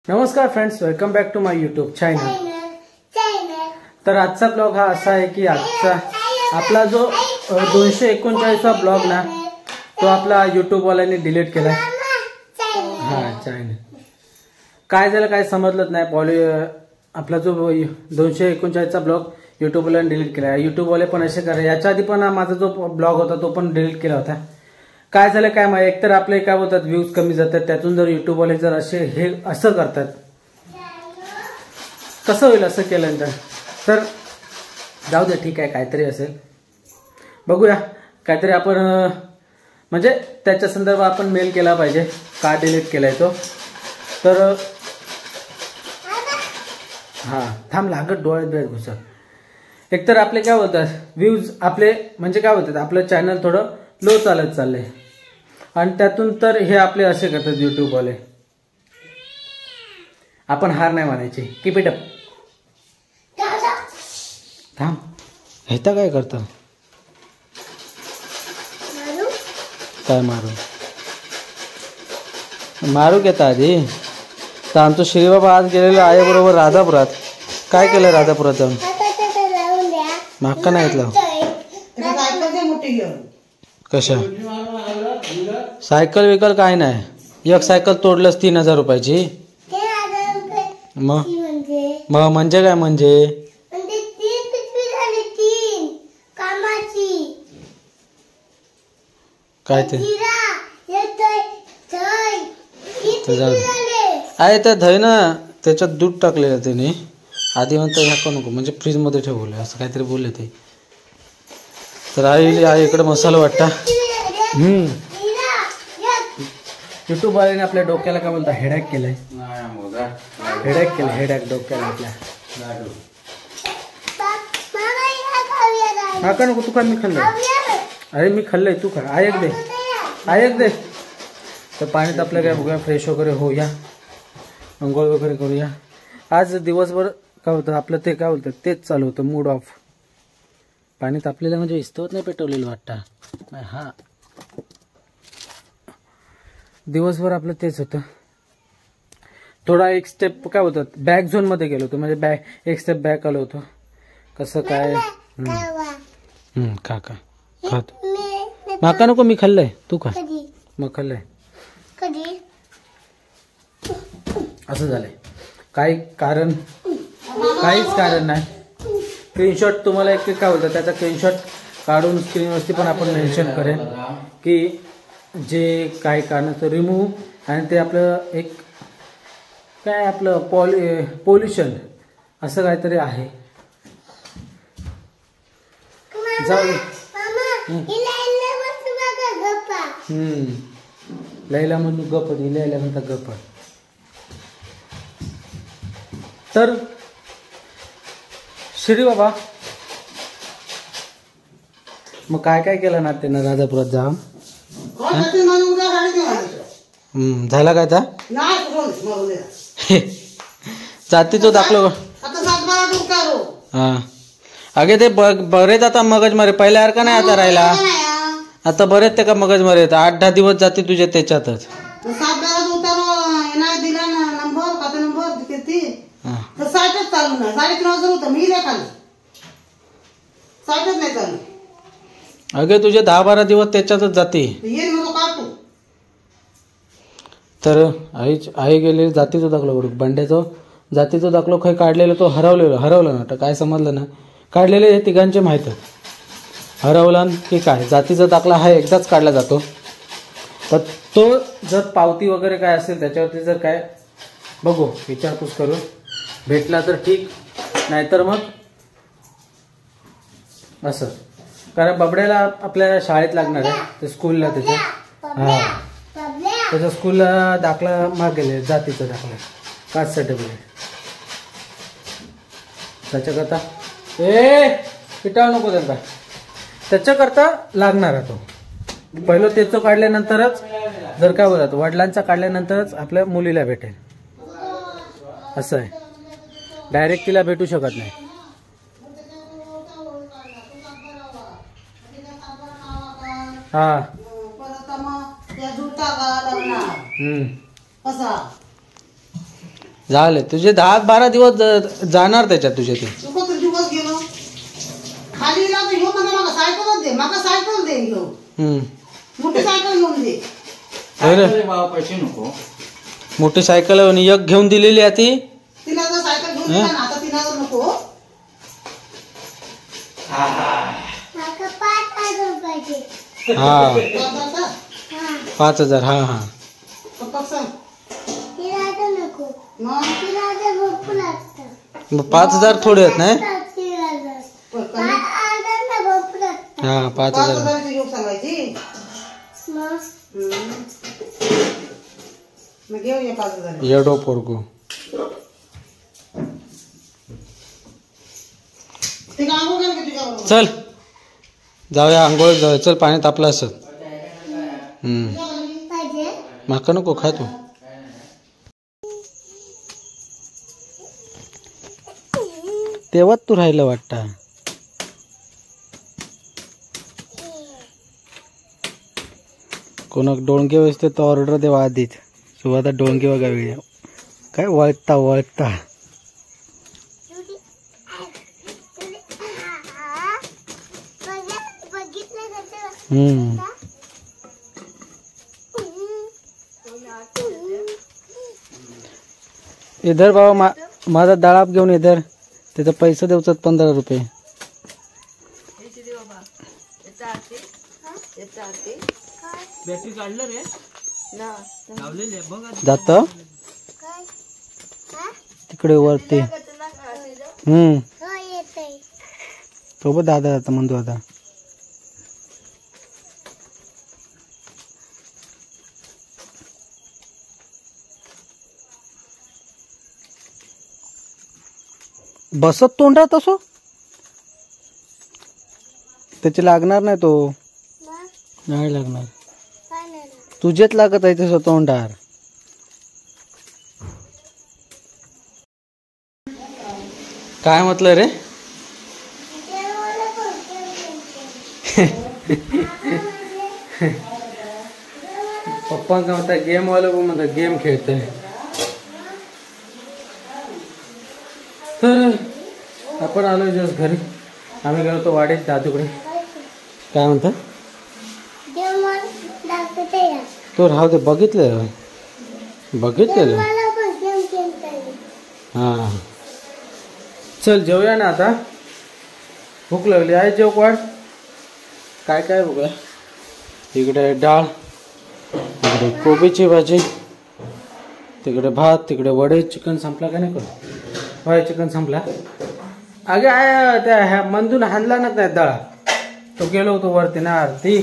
नमस्कार friends, welcome back to my YouTube channel. तर आजचा ब्लॉग हा असा आहे की आजचा आपला जो 239वा ब्लॉग ना तो आपला यूट्यूब वाल्यांनी डिलीट केला। हा चॅनल काय झालं काय समजलंच नाही। आपला जो 239चा ब्लॉग यूट्यूब वाल्यांनी डिलीट केला। यूट्यूब वाले पण असे करे, याच्या आधी पण माझा जो ब्लॉग होता तो पण डिलीट केला होता। काय झालं काय माहिती, एकतर आपले काय होतात व्ह्यूज कमी जातात, त्यातून जर यूट्यूब वाले जर हे असं करतात कसं होईल असं केल्यानंतर। तर जाऊ दे, ठीक आहे, काहीतरी असेल बघूया, काहीतरी आपण म्हणजे त्याच्या संदर्भात आपण मेल केला पाहिजे का डिलीट केलाय तो। तर हा थांब, लागत डोळ्यात घुसत। एकतर आपले काय होतात व्ह्यूज आपले म्हणजे काय होतात, आपलं चॅनल थोडं लो चालत चाललंय आणि त्यातून तर हे आपले असे करतात यूट्यूब वाले। आपण हार नाही मानायची, कीप इट अप। थांब, ह्याचा काय करतो, काय मारू घेता आधी। तर आमचं श्रीबाबा आज गेलेलं आहे बरोबर राधापुरात। काय केलं राधापुरात जाऊन? माका नाही घेतलं कशा सायकल विकल काय नाही, एक सायकल तोडलंस 3000 रुपयाची। मग म्हणजे काय म्हणजे काय ते आहे त्या धय ना, त्याच्यात दूध टाकलेलं त्याने आधी, म्हणतो ह्या नको म्हणजे फ्रीज मध्ये ठेवलं असं काहीतरी बोलले ते। तर आई इकडे मसाला वाटता। युट्यूब वाल्याने आपल्या डोक्याला काय बोलता हेडॅक केलंय, हेडॅक डोक्याला आपल्या। हा का नको तू का, मी खाल्लंय, अरे मी खाल्लंय तू खा, आयक दे। तर पाण्यात आपलं काय बघूया, फ्रेश वगैरे होऊया, अंघोळ वगैरे करूया। आज दिवसभर काय होतं आपलं ते काय बोलतात तेच चालू होतं, मूड ऑफ। पाणी तापलेलं म्हणजे इस्तवत नाही पेटवलेलं वाटतं, हा दिवसभर आपलं तेच होतं। थोडा एक स्टेप काय होतात बॅक झोन मध्ये गेलो होतो, म्हणजे एक स्टेप बॅक आलो होतो। कसं काय काका खात माका नको, मी खाल्लंय तू खा। मग खाल्लंय असं झालंय, काहीच कारण नाही। स्क्रीनशॉट तुम्हाला एक काय होतं त्याचा स्क्रीनशॉट काढून स्क्रीनवरती पण आपण मेन्शन करेन की जे काही कारणाचं रिमूव्ह आणि ते आपलं एक काय आपलं पोल्युशन असं काहीतरी आहे। जाऊ लैला म्हणून गप, लैला म्हणता गप। तर श्री बाबा मग काय काय केलं ना त्यांना राजापुरात जाऊन? झाला काय था जातीचं दाखलो हा अगे ते बरेच आता मगज मारे पहिल्यासारखा नाही आता राहिला, आता बरेच ते का मगज मारे 8-10 दिवस जाते तुझे त्याच्यातच। अगे तुझे 10-12 दिवस त्याच्यातच जाते। तर आई गेलेली जातीचा दाखलो बंड्याचं जातीचा दाखलो काही काढलेलं तो हरवलं ना, तर काय समजलं ना, काढलेले हे तिघांचे माहित हरवला की काय। जातीचा दाखला हा एकदाच काढला जातो, तर तो जर पावती वगैरे काय असेल त्याच्यावरती जर काय बघू विचारपूस करून भेटला तर ठीक, नाहीतर मग असं। कारण बबड्याला आपल्या शाळेत लागणार आहे, ते स्कूलला त्याच्या त्याच्या स्कूलला दाखला मागेल, जातीचा दाखला, कास्ट सर्टिफिकेट। त्याच्याकरता पिटाव नको त्यांना, त्याच्याकरता लागणार आहे तो। पहिलं त्याचं काढल्यानंतरच जर काय बोलत वडिलांचा काढल्यानंतरच आपल्या मुलीला भेटेल, असं आहे। डायरेक्ट तिला भेटू शकत नाही। हा झाले तुझे 10-12 दिवस जाणार त्याच्यात तुझे ते. दिवस गेलो खाली घेऊन मला सायकल दे, मला सायकल दे घेऊन, मोठी सायकल घेऊन दे. अरे बाबा पैसे नको. मोठी सायकल एक घेऊन दिलेली आहे ती. 3000 सायकल घेऊन दिला ना, आता 3000 नको. हा 5000. हा हा पप्पा सांग 5000 थोडे आहेत नाही. हा 5000 घेऊन सांगायची. मग घेऊया 5000. येडो पोरगो. ते आंघोळ कर की तुझ्याबरोबर. चल जाऊया आंघोळ जाऊया. चल पाणी तापलं असत. माका नको खा तू. तेव्हाच तू राहिलं वाटतं. कोणाक डोंगे वसते तर ऑर्डर देवा आधीच. सुवादा डोंगे बघा वेळ काय वळता वळता. इधर बाबा माझा दळाप घेऊन इधर. त्याचा पैसे देऊचात 15 रुपये. बॅटरी काढलं रे जात तिकडे वरती. तो बघ दादा जाता म्हणतो आता. बसत तोंडात असो त्याचे लागणार नाही. तो नाही लागणार. तुझेच लागत आहे तसं तोंडार. काय म्हटलं रे. पप्पा का म्हणता गेम वाला म्हणता गेम खेळतोय. तर आपण आलो जस्ट घरी. आम्ही गेलो तो वाडीत दादूकडे. काय म्हणता तो राहू दे. बघितलेलं हा. चल जेवूया ना आता. भूक लागली आहे. जेव वाढ. काय काय बघूया. इकडे डाळ, इकडे कोबीची भाजी, तिकडे भात, तिकडे वडे. चिकन संपला का नाही करू. होय चिकन संपला. अगे आहे त्या मंदून हाणला ना त्या दळा. तो गेलो होतो वरती ना आरती.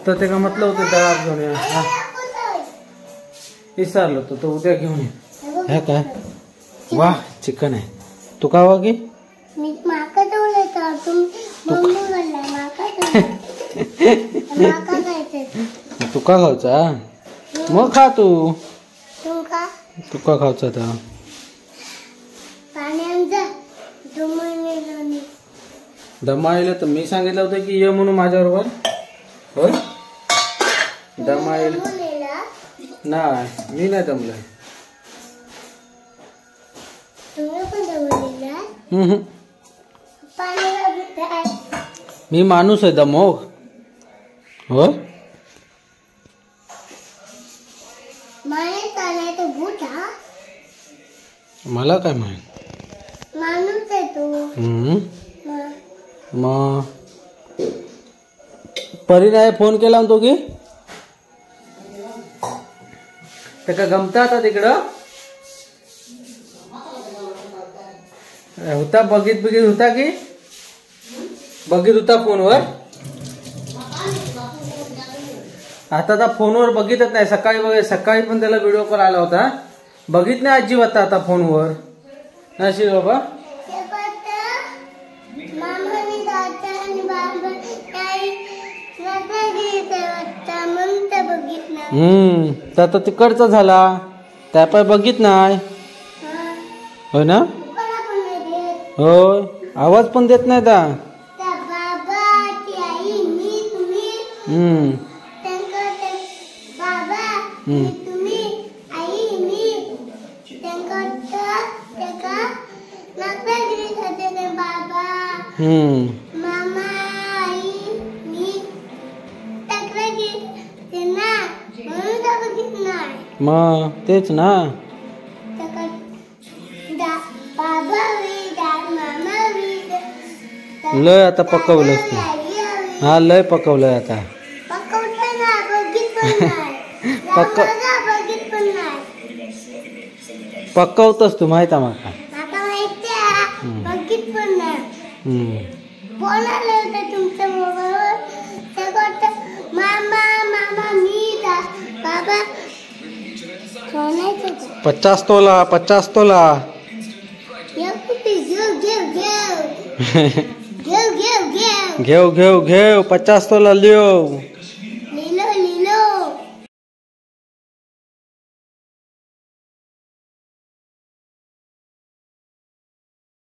तर ते का म्हटलं होतं दळा घेऊन या. विसरलो तो उद्या घेऊन ये. ह्या काय वा चिकन आहे. तू का वागी तू का खाऊचा. मग खा तू. तू का खाऊचा आता. दमायला तर मी सांगितलं होतं की ये म्हणून माझ्याबरोबर. होय दमायला नाही. मी नाही दमलोय. मी माणूस आहे दमोग. होय मला काय माहित. माणूस आहे तू. मग परीने फोन केला म्हणतो की ते का गमता आता तिकडं होता. बघित होता की बघित होता फोनवर. आता तर फोनवर बघितच नाही. सकाळी पण त्याला व्हिडिओ कॉल आला होता. बघित नाही अजिबात आता फोनवर. नशीब बाबा. तर आता तिकडचा झाला. त्या पाय बघित नाही. होय ना. होय आवाज पण देत नाही त्या. मामा आई मी तक्रार घेते ना म्हणून तर बघितलं नाही मग तेच ना. बाबा मामा लय आता पकवलंस तू. हा लय पकवलंय आता. पकवताना बघित पण नाही पकवतोस तू माहित आहे माका. आता माहिती आहे बघित पण नाही. बोलायला होतं तुमच्या मोबाईलवर ते मामा मामा मी बाबा सोनायचं 50 तोला 50 तोला. घेऊ 50 तोला लिओ.